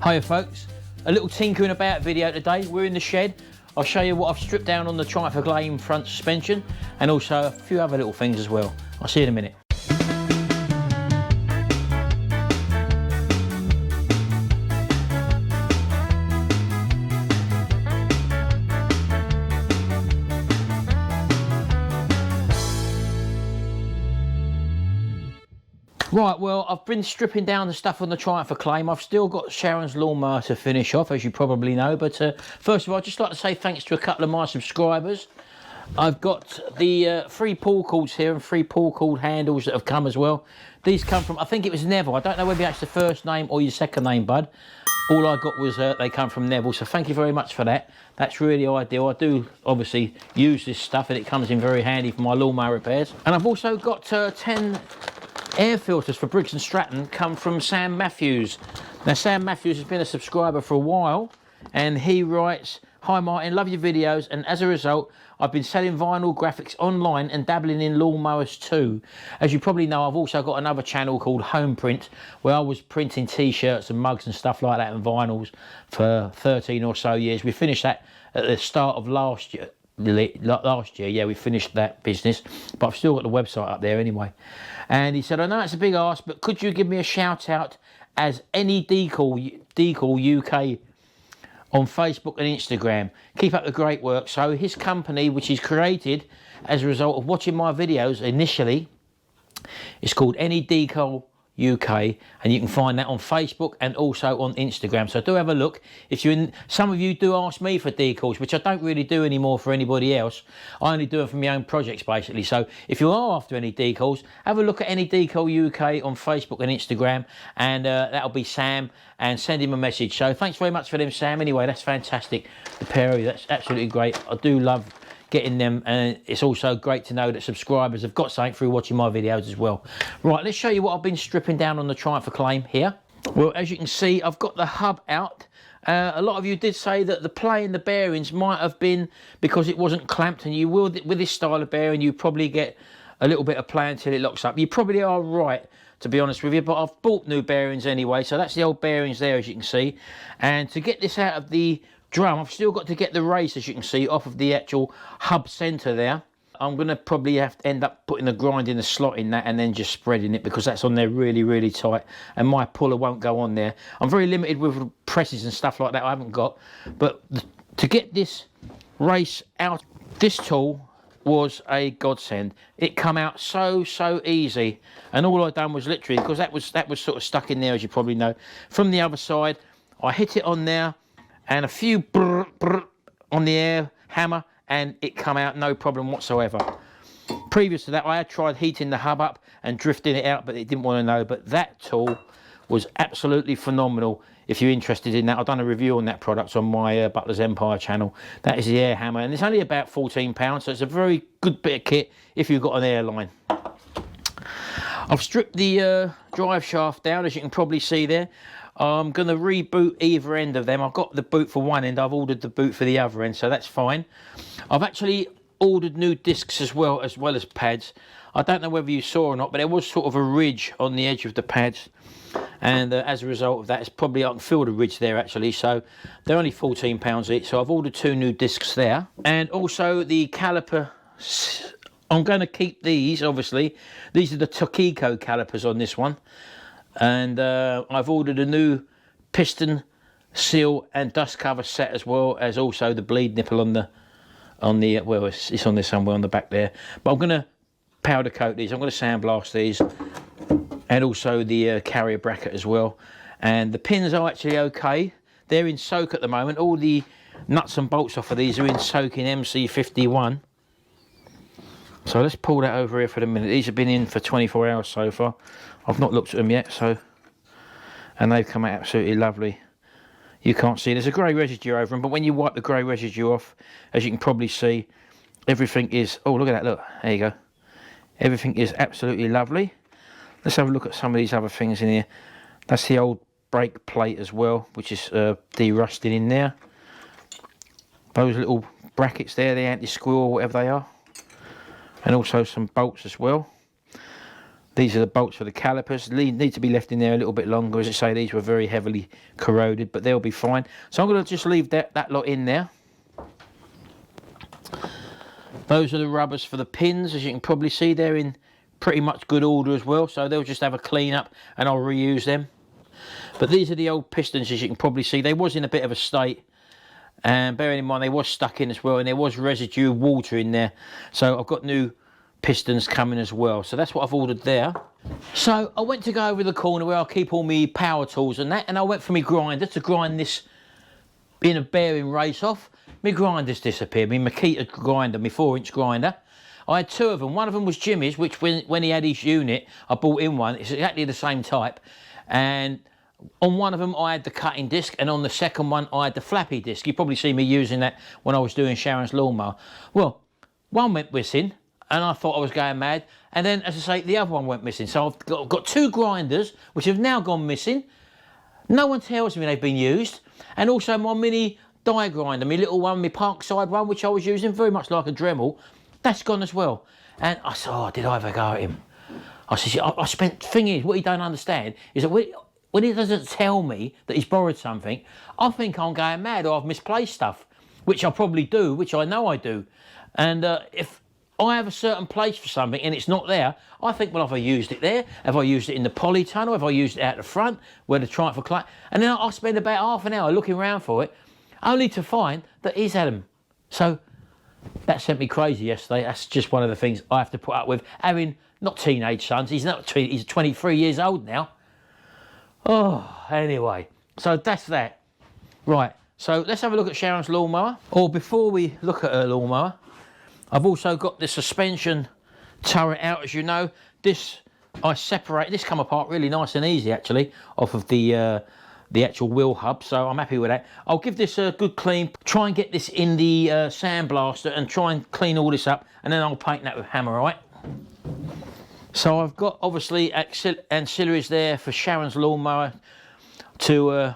Hiya folks, a little tinkering about video today. We're in the shed. I'll show you what I've stripped down on the Triumph Acclaim front suspension and also a few other little things as well. I'll see you in a minute. Right, well, I've been stripping down the stuff on the Triumph Acclaim. I've still got Sharon's lawnmower to finish off, as you probably know. But first of all, I'd just like to say thanks to a couple of my subscribers. I've got the free pull cords here and free pull cord handles that have come as well. These come from, I think it was Neville. I don't know whether that's the first name or your second name, bud. All I got was they come from Neville, so thank you very much for that. That's really ideal. I do obviously use this stuff and it comes in very handy for my lawnmower repairs. And I've also got 10 air filters for Briggs & Stratton come from Sam Matthews. Now Sam Matthews has been a subscriber for a while and he writes, "Hi Martin, love your videos, and as a result I've been selling vinyl graphics online and dabbling in lawnmowers too. As you probably know, I've also got another channel called Home Print where I was printing t-shirts and mugs and stuff like that and vinyls for 13 or so years. We finished that at the start of last year. Yeah, we finished that business, but I've still got the website up there anyway." And he said, "I know it's a big ask, but could you give me a shout out as any Decal UK on Facebook and Instagram? Keep up the great work." So his company, which is created as a result of watching my videos initially, it's called Any Decal UK, and you can find that on Facebook and also on Instagram. So do have a look. If you're in, some of you do ask me for decals, which I don't really do anymore for anybody else. I only do them for my own projects basically. So if you are after any decals, have a look at Any Decal UK on Facebook and Instagram, and that'll be Sam, and send him a message. So thanks very much for them, Sam. Anyway, that's fantastic. The pair of you, that's absolutely great. I do love getting them, and it's also great to know that subscribers have got something through watching my videos as well. Right, let's show you what I've been stripping down on the Triumph Acclaim here. Well, as you can see, I've got the hub out. A lot of you did say that the play in the bearings might have been because it wasn't clamped, and you will, with this style of bearing, you probably get a little bit of play until it locks up. You probably are right, to be honest with you, but I've bought new bearings anyway, so that's the old bearings there, as you can see. And to get this out of the drum, I've still got to get the race, as you can see, off of the actual hub centre there. I'm going to probably have to end up putting the grind in the slot in that and then just spreading it, because that's on there really, really tight and my puller won't go on there. I'm very limited with presses and stuff like that I haven't got, but to get this race out, this tool was a godsend. It come out so easy, and all I done was literally, because that was sort of stuck in there, as you probably know, from the other side, I hit it on there and a few brr, brr on the air hammer, and it come out no problem whatsoever. Previous to that, I had tried heating the hub up and drifting it out, but it didn't want to know. But that tool was absolutely phenomenal. If you're interested in that, I've done a review on that product on my Butler's Empire channel. That is the air hammer, and it's only about £14, so it's a very good bit of kit if you've got an airline. I've stripped the drive shaft down, as you can probably see there. I'm going to reboot either end of them. I've got the boot for one end, I've ordered the boot for the other end, so that's fine. I've actually ordered new discs as well as pads. I don't know whether you saw or not, but there was sort of a ridge on the edge of the pads, and as a result of that, it's probably, I can feel the ridge there actually, so they're only £14 each, so I've ordered 2 new discs there. And also the caliper, I'm going to keep these, obviously. These are the Tokiko calipers on this one. And I've ordered a new piston, seal and dust cover set, as well as also the bleed nipple on the well, it's on there somewhere on the back there. But I'm going to powder coat these. I'm going to sandblast these, and also the carrier bracket as well. And the pins are actually okay. They're in soak at the moment. All the nuts and bolts off of these are in soak in MC51. So let's pull that over here for the minute. These have been in for 24 hours so far. I've not looked at them yet, so, and they've come out absolutely lovely. You can't see, there's a grey residue over them, but when you wipe the grey residue off, as you can probably see, everything is, oh look at that, look, there you go. Everything is absolutely lovely. Let's have a look at some of these other things in here. That's the old brake plate as well, which is de-rusting in there. Those little brackets there, the anti-squeal or whatever they are. And also some bolts as well. These are the bolts for the calipers. Need to be left in there a little bit longer. As I say, these were very heavily corroded, but they'll be fine. So I'm going to just leave that lot in there. Those are the rubbers for the pins. As you can probably see, they're in pretty much good order as well. So they'll just have a clean up and I'll reuse them. But these are the old pistons, as you can probably see. They was in a bit of a state. And bearing in mind, they was stuck in as well. And there was residue of water in there. So I've got new pistons coming as well. So that's what I've ordered there. So I went to go over the corner where I keep all my power tools and that. And I went for my grinder to grind this in a bearing race off. My grinder's disappeared. My Makita grinder, my 4-inch grinder. I had two of them. One of them was Jimmy's, which when he had his unit, I bought in one. It's exactly the same type. And on one of them, I had the cutting disc, and on the second one, I had the flappy disc. You probably see me using that when I was doing Sharon's lawnmower. Well, one went missing, and I thought I was going mad. And then, as I say, the other one went missing. So I've got two grinders, which have now gone missing. No one tells me they've been used. And also my mini die grinder, my little one, my Parkside one, which I was using very much like a Dremel, that's gone as well. And I said, oh, did I ever go at him? I said, I spent, thing is, what you don't understand is that when he doesn't tell me that he's borrowed something, I think I'm going mad or I've misplaced stuff, which I probably do, which I know I do. And if I have a certain place for something and it's not there, I think, well, have I used it there? Have I used it in the polytunnel? Have I used it out the front where the Triumph Acclaim? And then I'll spend about half an hour looking around for it, only to find that he's had them. So that sent me crazy yesterday. That's just one of the things I have to put up with, having not teenage sons. He's 23 years old now. Oh, anyway, so that's that. Right, so let's have a look at Sharon's lawnmower. Or before we look at her lawnmower, I've also got the suspension turret out, as you know. This, I separate, this come apart really nice and easy actually, off of the actual wheel hub, so I'm happy with that. I'll give this a good clean, try and get this in the sandblaster and try and clean all this up, and then I'll paint that with Hammerite. So I've got obviously ancillaries there for Sharon's lawnmower to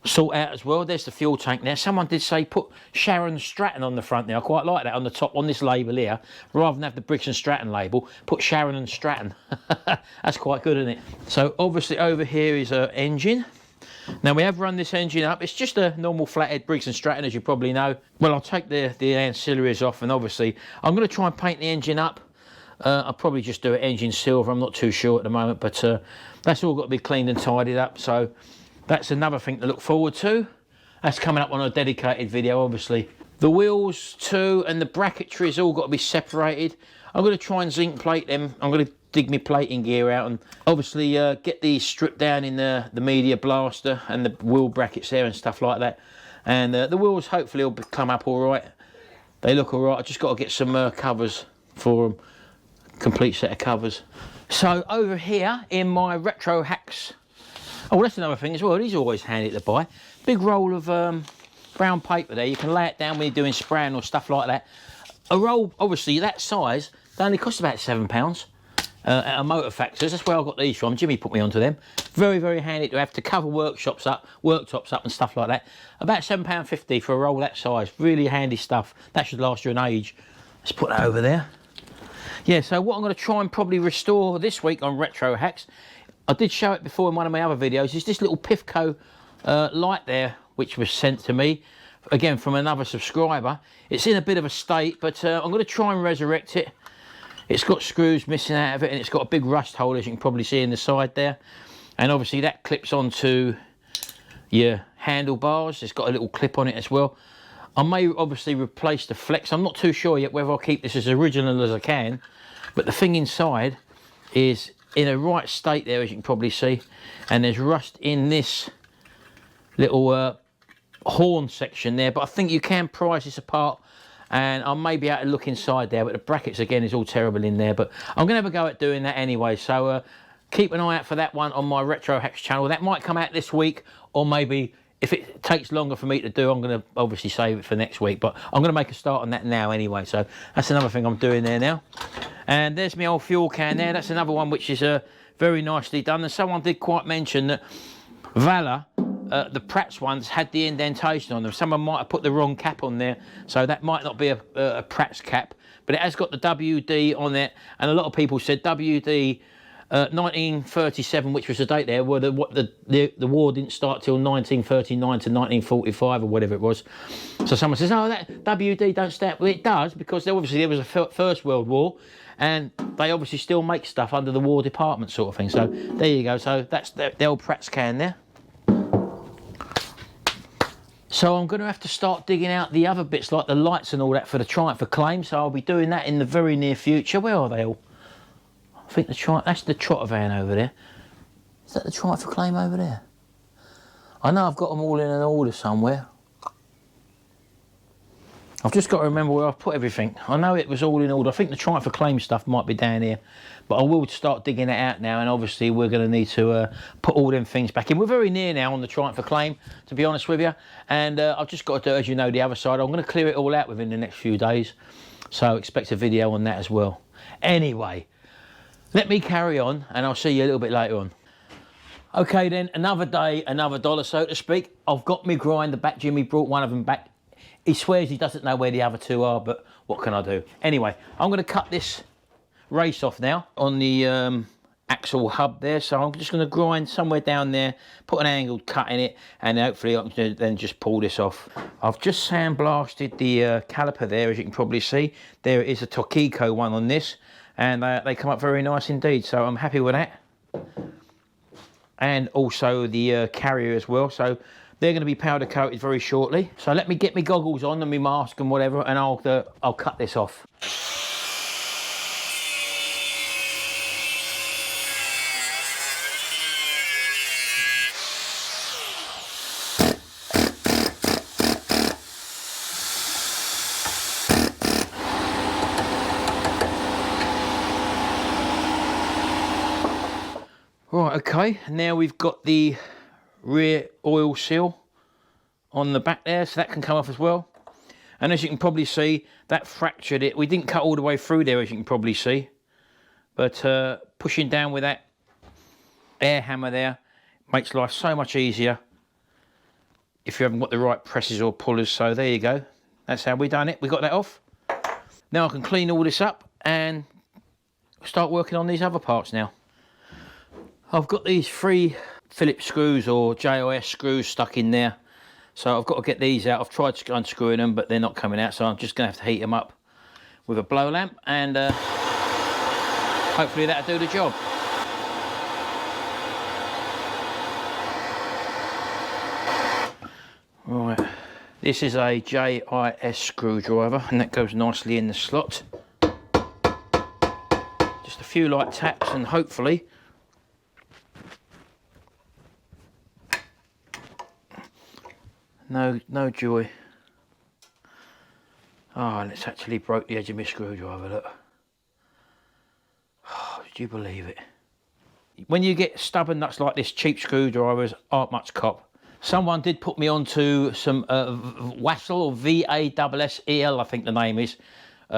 sort out as well. There's the fuel tank there. Someone did say put Sharon Stratton on the front there. I quite like that on the top, on this label here. Rather than have the Briggs and Stratton label, put Sharon and Stratton. That's quite good, isn't it? So obviously over here is her engine. Now we have run this engine up. It's just a normal flathead Briggs and Stratton, as you probably know. Well, I'll take the ancillaries off, and obviously I'm going to try and paint the engine up. I'll probably just do it engine silver. I'm not too sure at the moment, but that's all got to be cleaned and tidied up. So that's another thing to look forward to. That's coming up on a dedicated video, obviously. The wheels too, and the bracketry's all got to be separated. I'm going to try and zinc plate them. I'm going to dig my plating gear out and obviously get these stripped down in the media blaster and the wheel brackets there and stuff like that. And the wheels hopefully will come up all right. They look all right. I just got to get some covers for them. Complete set of covers. So over here in my Retro Hacks, oh, that's another thing as well. These are always handy to buy. Big roll of brown paper there. You can lay it down when you're doing spraying or stuff like that. A roll, obviously that size, they only cost about £7 at a Motor Factors. That's where I got these from. Jimmy put me onto them. Very, very handy to have to cover worktops up and stuff like that. About £7.50 for a roll that size. Really handy stuff. That should last you an age. Let's put that over there. Yeah, so what I'm going to try and probably restore this week on Retro Hacks, I did show it before in one of my other videos, is this little Pifco light there, which was sent to me, again from another subscriber. It's in a bit of a state, but I'm going to try and resurrect it. It's got screws missing out of it, and it's got a big rust hole, as you can probably see in the side there. And obviously that clips onto your handlebars. It's got a little clip on it as well. I may obviously replace the flex. I'm not too sure yet whether I'll keep this as original as I can, but the thing inside is in a right state there, as you can probably see, and there's rust in this little horn section there, but I think you can prise this apart, and I may be able to look inside there, but the brackets again is all terrible in there, but I'm gonna have a go at doing that anyway. So keep an eye out for that one on my Retro Hacks channel. That might come out this week, or maybe if it takes longer for me to do, I'm going to obviously save it for next week, but I'm going to make a start on that now anyway. So that's another thing I'm doing there now. And there's my old fuel can there. That's another one which is very nicely done. And someone did quite mention that Valor, the Pratt's ones, had the indentation on them. Someone might have put the wrong cap on there, so that might not be a Pratt's cap, but it has got the WD on it. And a lot of people said WD 1937, which was the date there, where the war didn't start till 1939 to 1945 or whatever it was. So someone says, oh, that WD don't stand. Well, it does, because obviously there was a First World War, and they obviously still make stuff under the War Department sort of thing. So there you go. So that's the old Pratt's can there. So I'm going to have to start digging out the other bits, like the lights and all that, for the Triumph Acclaim. So I'll be doing that in the very near future. Where are they all? I think that's the trotter van over there. Is that the Triumph Acclaim over there? I know I've got them all in an order somewhere. I've just got to remember where I've put everything. I know it was all in order. I think the Triumph Acclaim stuff might be down here. But I will start digging it out now, and obviously we're going to need to put all them things back in. We're very near now on the Triumph Acclaim, to be honest with you. And I've just got to do, as you know, the other side. I'm going to clear it all out within the next few days. So expect a video on that as well. Anyway, let me carry on, and I'll see you a little bit later on. Okay then, another day, another dollar, so to speak. I've got my grinder back. Jimmy brought one of them back. He swears he doesn't know where the other two are, but what can I do? Anyway, I'm going to cut this race off now on the axle hub there. So I'm just going to grind somewhere down there, put an angled cut in it, and hopefully I can then just pull this off. I've just sandblasted the caliper there, as you can probably see. There is a Tokiko one on this, and they come up very nice indeed. So I'm happy with that. And also the carrier as well. So they're going to be powder coated very shortly. So let me get my goggles on and my mask and whatever, and I'll cut this off. Right, okay, now we've got the rear oil seal on the back there, so that can come off as well. And as you can probably see, that fractured it. We didn't cut all the way through there, as you can probably see. But pushing down with that air hammer there makes life so much easier if you haven't got the right presses or pullers. So there you go. That's how we done it. We got that off. Now I can clean all this up and start working on these other parts now. I've got these 3 Phillips screws or JOS screws stuck in there. So I've got to get these out. I've tried unscrewing them, but they're not coming out. So I'm just going to have to heat them up with a blow lamp, and hopefully that'll do the job. Right, this is a JIS screwdriver, and that goes nicely in the slot. Just a few light taps, and hopefully no joy. Oh, and it's actually broke the edge of my screwdriver, look. Oh, did you believe it? When you get stubborn nuts like this, cheap screwdrivers aren't much cop. Someone did put me onto some Wassel, or VASSEL, I think the name is,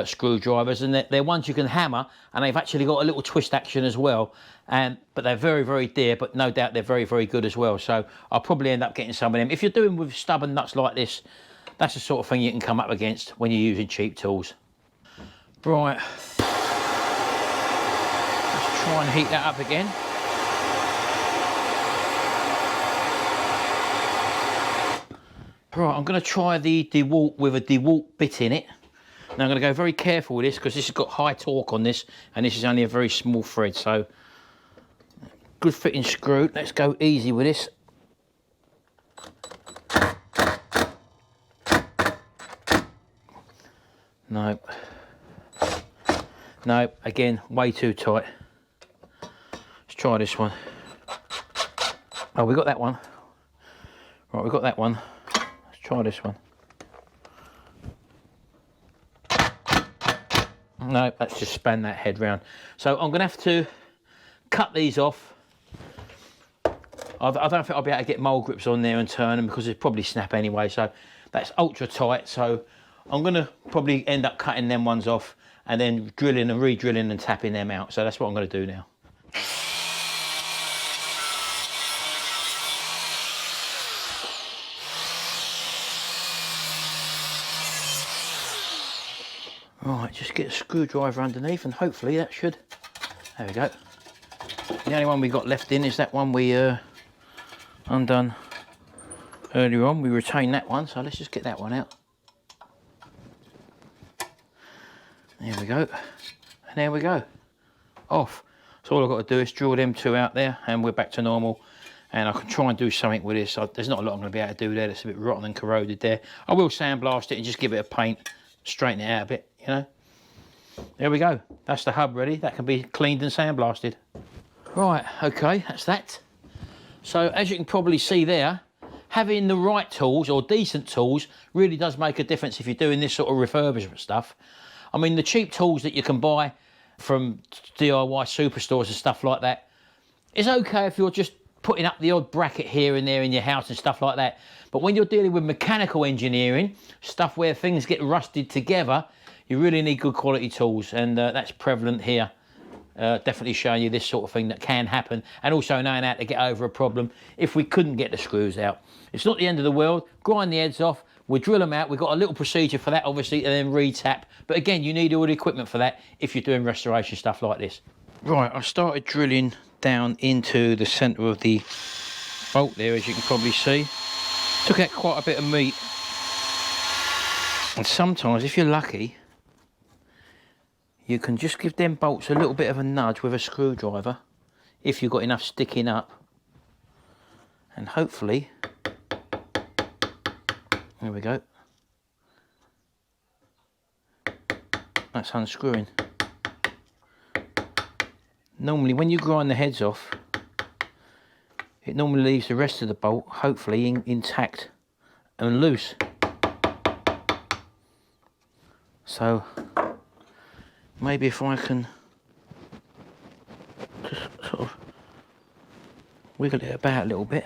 screwdrivers, and they're ones you can hammer, and they've actually got a little twist action as well. But they're very, very dear, but no doubt they're very, very good as well. So I'll probably end up getting some of them. If you're doing with stubborn nuts like this, that's the sort of thing you can come up against when you're using cheap tools. Right, let's try and heat that up again. Right, I'm going to try the DeWalt with a DeWalt bit in it. Now I'm going to go very careful with this, because this has got high torque on this, and this is only a very small thread. So good fitting screw. Let's go easy with this. Nope. Nope, again, way too tight. Let's try this one. Oh, we got that one. Right, we got that one. Let's try this one. No, that's just span that head round. So I'm going to have to cut these off. I don't think I'll be able to get mole grips on there and turn them, because it'll probably snap anyway. So that's ultra tight. So I'm going to probably end up cutting them ones off and then drilling and re-drilling and tapping them out. So that's what I'm going to do now. Right, just get a screwdriver underneath, and hopefully that should, there we go. The only one we got left in is that one we undone earlier on. We retained that one, so let's just get that one out. There we go. And there we go. Off. So all I've got to do is drill them two out there and we're back to normal. And I can try and do something with this. There's not a lot I'm going to be able to do there. It's a bit rotten and corroded there. I will sandblast it and just give it a paint, straighten it out a bit, you know. There we go. That's the hub ready. That can be cleaned and sandblasted. Right, okay, that's that. So as you can probably see there, having the right tools or decent tools really does make a difference if you're doing this sort of refurbishment stuff. I mean, the cheap tools that you can buy from DIY superstores and stuff like that, it's okay if you're just putting up the odd bracket here and there in your house and stuff like that. But when you're dealing with mechanical engineering, stuff where things get rusted together, you really need good quality tools, and that's prevalent here. Definitely showing you this sort of thing that can happen, and also knowing how to get over a problem if we couldn't get the screws out. It's not the end of the world. Grind the heads off, we drill them out. We've got a little procedure for that, obviously, and then re-tap. But again, you need all the equipment for that if you're doing restoration stuff like this. Right, I started drilling down into the centre of the bolt there, as you can probably see. Took out quite a bit of meat. And sometimes, if you're lucky, you can just give them bolts a little bit of a nudge with a screwdriver if you've got enough sticking up. And hopefully, there we go. That's unscrewing. Normally when you grind the heads off, it normally leaves the rest of the bolt hopefully intact and loose. So maybe if I can just sort of wiggle it about a little bit.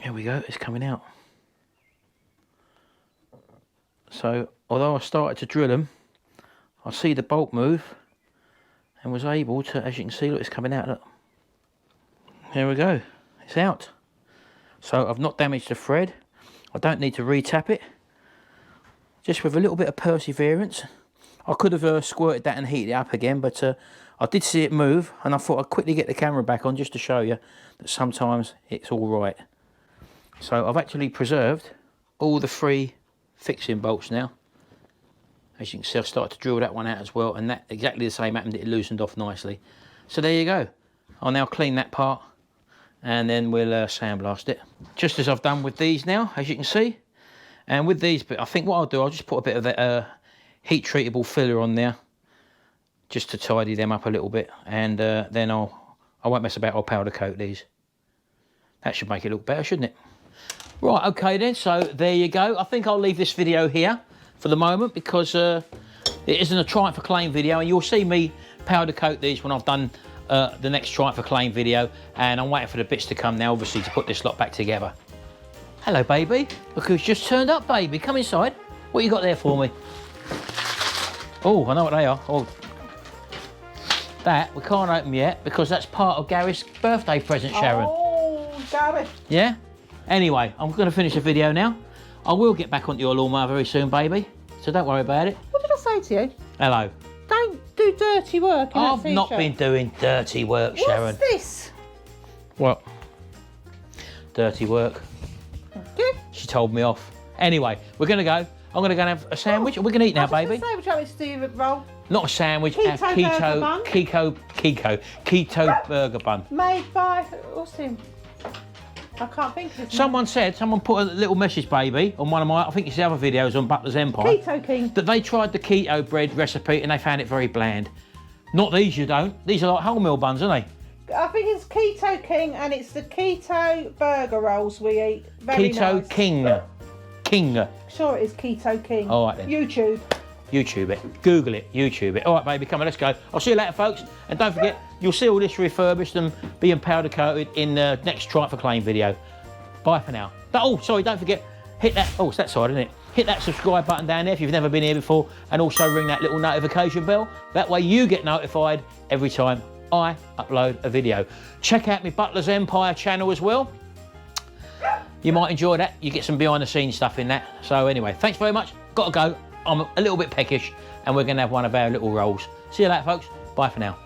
Here we go, it's coming out. So although I started to drill them, I see the bolt move and was able to, as you can see, look, it's coming out, look. Here we go, it's out. So I've not damaged the thread. I don't need to re-tap it. Just with a little bit of perseverance. I could have squirted that and heated it up again, but I did see it move, and I thought I'd quickly get the camera back on just to show you that sometimes it's all right. So I've actually preserved all the 3 fixing bolts now. As you can see, I've started to drill that one out as well, and that exactly the same happened. It loosened off nicely. So there you go. I'll now clean that part, and then we'll sandblast it. Just as I've done with these now, as you can see. And with these, but I think what I'll do, I'll just put a bit of that heat treatable filler on there, just to tidy them up a little bit, and then I won't mess about. I'll powder coat these. That should make it look better, shouldn't it? Right, okay then, so there you go. I think I'll leave this video here for the moment because it isn't a Triumph Acclaim video, and you'll see me powder coat these when I've done the next Triumph Acclaim video, and I'm waiting for the bits to come now, obviously, to put this lot back together. Hello, baby. Look who's just turned up, baby. Come inside. What you got there for me? Oh, I know what they are. Oh, that we can't open yet because that's part of Gary's birthday present, Sharon. Oh, Gary. Yeah? Anyway, I'm going to finish the video now. I will get back onto your lawnmower very soon, baby. So don't worry about it. What did I say to you? Hello. Don't do dirty work in that I've not t-shirt. been doing dirty work, Sharon. What's this? What? Dirty work. Okay. She told me off. Anyway, we're going to go. I'm going to go and have a sandwich. We're going to eat now, baby. Sandwich, I want to do roll. Not a sandwich, Keto a burger bun. keto burger bun. Made by, what's him? I can't think of his Someone put a little message, baby, on one of my, I think it's the other videos on Butler's Empire. Keto King. That they tried the keto bread recipe and they found it very bland. Not these, you don't. These are like wholemeal buns, aren't they? I think it's Keto King, and it's the keto burger rolls we eat. Very Keto nice. King. Sure it is Keto King. All right then. YouTube it. Google it. YouTube it. All right, baby, come on, let's go. I'll see you later, folks. And don't forget, you'll see all this refurbished and being powder coated in the next Triumph Acclaim video. Bye for now. Oh, sorry, don't forget, hit that, oh, it's that side, isn't it? Hit that subscribe button down there if you've never been here before, and also ring that little notification bell. That way you get notified every time I upload a video. Check out my Butler's Empire channel as well. You might enjoy that. You get some behind the scenes stuff in that. So anyway, thanks very much. Got to go. I'm a little bit peckish, and we're going to have one of our little rolls. See you later, folks. Bye for now.